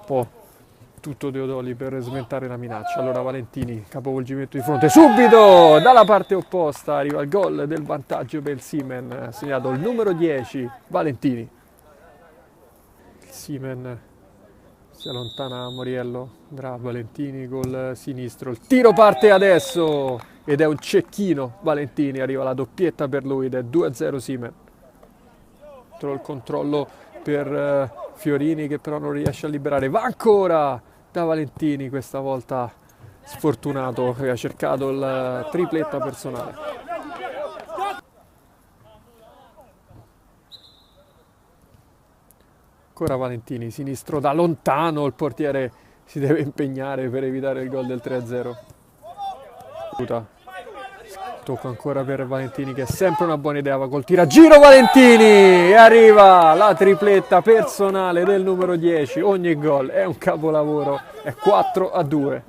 po' tutto Teodoli per smentare la minaccia. Allora Valentini, capovolgimento di fronte, subito dalla parte opposta arriva il gol del vantaggio per il Siemen, segnato il numero 10, Valentini. Il Siemen si allontana a Moriello, andrà Valentini col sinistro, il tiro parte adesso ed è un cecchino. Valentini, arriva la doppietta per lui ed è 2-0 Siemen. Il controllo per Fiorini che però non riesce a liberare, va ancora da Valentini, questa volta sfortunato, aveva cercato la tripletta personale. Ancora Valentini, sinistro da lontano, il portiere si deve impegnare per evitare il gol del 3-0. Tocca ancora per Valentini che è sempre una buona idea, va col tiragiro Valentini e arriva la tripletta personale del numero 10, ogni gol è un capolavoro, è 4-2.